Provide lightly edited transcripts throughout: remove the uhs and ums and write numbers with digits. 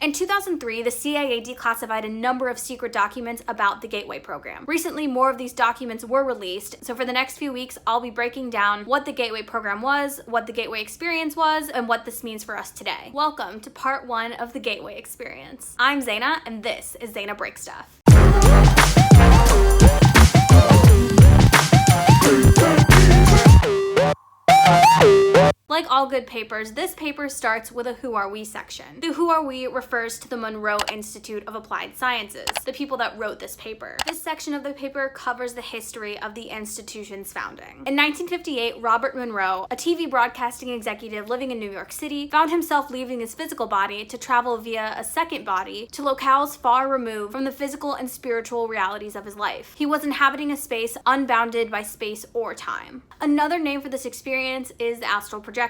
In 2003, the CIA declassified a number of secret documents about the Gateway program. Recently, more of these documents were released, so for the next few weeks, I'll be breaking down what the Gateway program was, what the Gateway experience was, and what this means for us today. Welcome to part 1 of the Gateway experience. I'm Zayna, and this is Zayna Breaks Stuff. Like all good papers, this paper starts with a Who Are We section. The Who Are We refers to the Monroe Institute of Applied Sciences, the people that wrote this paper. This section of the paper covers the history of the institution's founding. In 1958, Robert Monroe, a TV broadcasting executive living in New York City, found himself leaving his physical body to travel via a second body to locales far removed from the physical and spiritual realities of his life. He was inhabiting a space unbounded by space or time. Another name for this experience is the astral projection.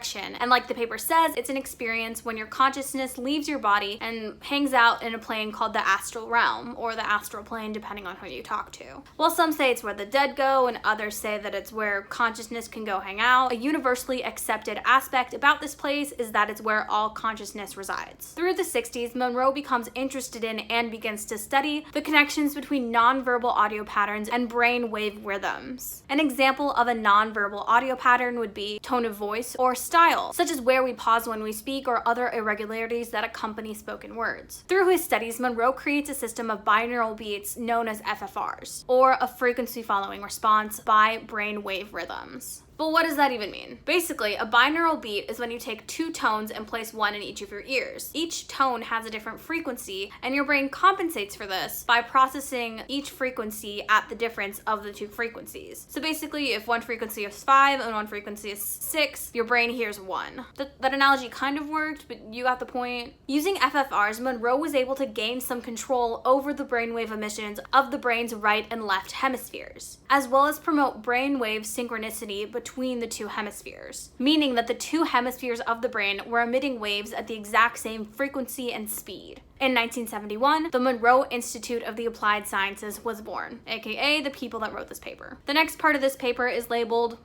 And like the paper says, it's an experience when your consciousness leaves your body and hangs out in a plane called the astral realm, or the astral plane, depending on who you talk to. While some say it's where the dead go, and others say that it's where consciousness can go hang out, a universally accepted aspect about this place is that it's where all consciousness resides. Through the 60s, Monroe becomes interested in and begins to study the connections between nonverbal audio patterns and brain wave rhythms. An example of a nonverbal audio pattern would be tone of voice or style, such as where we pause when we speak or other irregularities that accompany spoken words. Through his studies, Monroe creates a system of binaural beats known as FFRs, or a frequency following response by brain wave rhythms. But what does that even mean? Basically, a binaural beat is when you take two tones and place one in each of your ears. Each tone has a different frequency, and your brain compensates for this by processing each frequency at the difference of the two frequencies. So basically, if one frequency is 5 and one frequency is 6, your brain hears 1. That analogy kind of worked, but you got the point. Using FFRs, Monroe was able to gain some control over the brainwave emissions of the brain's right and left hemispheres, as well as promote brainwave synchronicity between the two hemispheres, meaning that the two hemispheres of the brain were emitting waves at the exact same frequency and speed. In 1971, the Monroe Institute of the Applied Sciences was born, aka the people that wrote this paper. The next part of this paper is labeled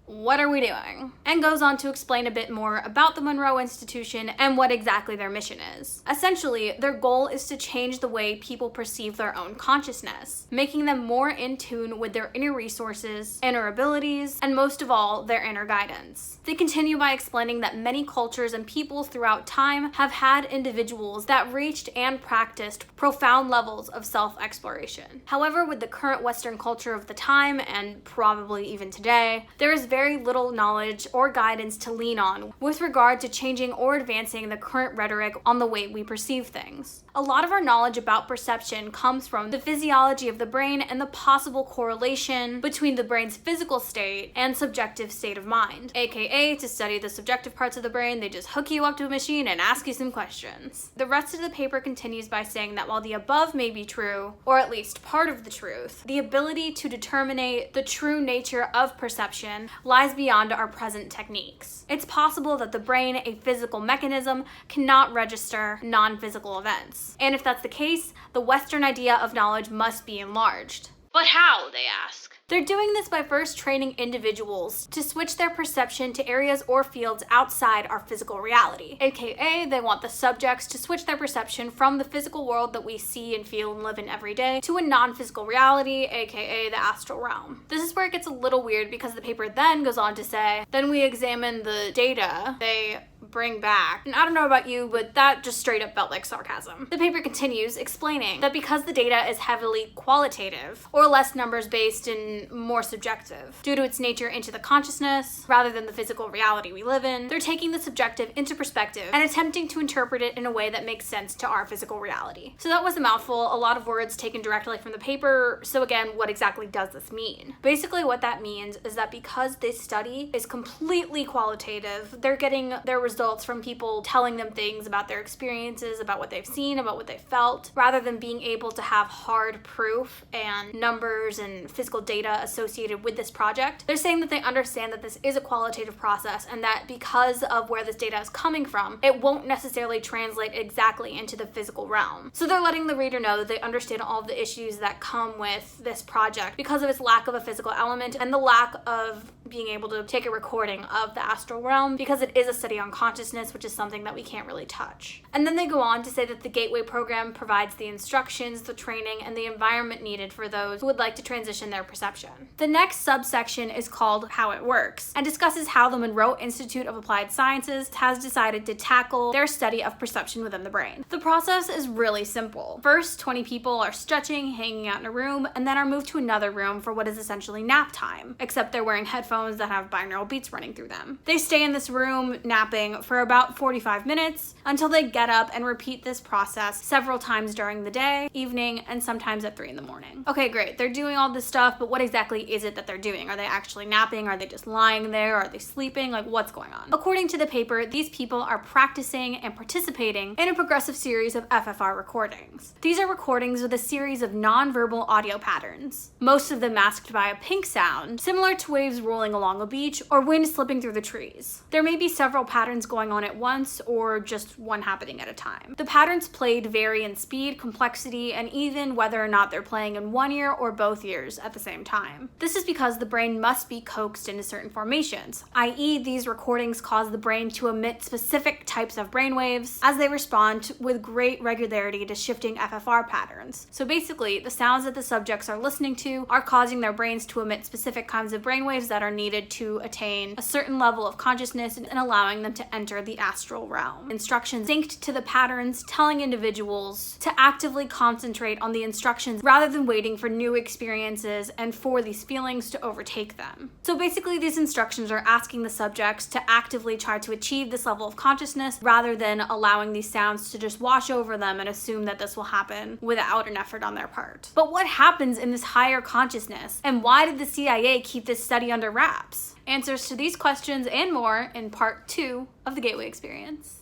"What are we doing?" and goes on to explain a bit more about the Monroe Institution and what exactly their mission is. Essentially, their goal is to change the way people perceive their own consciousness, making them more in tune with their inner resources, inner abilities, and most of all, their inner guidance. They continue by explaining that many cultures and peoples throughout time have had individuals that reached and practiced profound levels of self-exploration. However, with the current Western culture of the time, and probably even today, there is very little knowledge or guidance to lean on with regard to changing or advancing the current rhetoric on the way we perceive things. A lot of our knowledge about perception comes from the physiology of the brain and the possible correlation between the brain's physical state and subjective state of mind. AKA, to study the subjective parts of the brain, they just hook you up to a machine and ask you some questions. The rest of the paper continues by saying that while the above may be true, or at least part of the truth, the ability to determine the true nature of perception lies beyond our present techniques. It's possible that the brain, a physical mechanism, cannot register non-physical events. And if that's the case, the Western idea of knowledge must be enlarged. But how, they ask? They're doing this by first training individuals to switch their perception to areas or fields outside our physical reality. AKA, they want the subjects to switch their perception from the physical world that we see and feel and live in every day to a non-physical reality, AKA the astral realm. This is where it gets a little weird because the paper then goes on to say, then we examine the data they bring back. And I don't know about you, but that just straight up felt like sarcasm. The paper continues explaining that because the data is heavily qualitative, or less numbers based and more subjective, due to its nature into the consciousness, rather than the physical reality we live in, they're taking the subjective into perspective and attempting to interpret it in a way that makes sense to our physical reality. So that was a mouthful, a lot of words taken directly from the paper. So again, what exactly does this mean? Basically what that means is that because this study is completely qualitative, they're getting their results from people telling them things about their experiences, about what they've seen, about what they felt, rather than being able to have hard proof and numbers and physical data associated with this project. They're saying that they understand that this is a qualitative process and that because of where this data is coming from, it won't necessarily translate exactly into the physical realm. So they're letting the reader know that they understand all of the issues that come with this project because of its lack of a physical element and the lack of being able to take a recording of the astral realm because it is a study on consciousness, which is something that we can't really touch. And then they go on to say that the Gateway program provides the instructions, the training, and the environment needed for those who would like to transition their perception. The next subsection is called How It Works and discusses how the Monroe Institute of Applied Sciences has decided to tackle their study of perception within the brain. The process is really simple. First, 20 people are stretching, hanging out in a room, and then are moved to another room for what is essentially nap time, except they're wearing headphones that have binaural beats running through them. They stay in this room napping for about 45 minutes until they get up and repeat this process several times during the day, evening, and sometimes at 3 in the morning. Okay, great. They're doing all this stuff, but what exactly is it that they're doing? Are they actually napping? Are they just lying there? Are they sleeping? Like, what's going on? According to the paper, these people are practicing and participating in a progressive series of FFR recordings. These are recordings with a series of non-verbal audio patterns, most of them masked by a pink sound, similar to waves rolling along a beach or wind slipping through the trees. There may be several patterns going on at once or just one happening at a time. The patterns played vary in speed, complexity, and even whether or not they're playing in one ear or both ears at the same time. This is because the brain must be coaxed into certain formations, i.e. these recordings cause the brain to emit specific types of brainwaves as they respond with great regularity to shifting FFR patterns. So basically, the sounds that the subjects are listening to are causing their brains to emit specific kinds of brainwaves that are needed to attain a certain level of consciousness and allowing them to enter the astral realm. Instructions synced to the patterns, telling individuals to actively concentrate on the instructions rather than waiting for new experiences and for these feelings to overtake them. So basically, these instructions are asking the subjects to actively try to achieve this level of consciousness rather than allowing these sounds to just wash over them and assume that this will happen without an effort on their part. But what happens in this higher consciousness, and why did the CIA keep this study under wraps? Answers to these questions and more in part 2 of the Gateway Experience.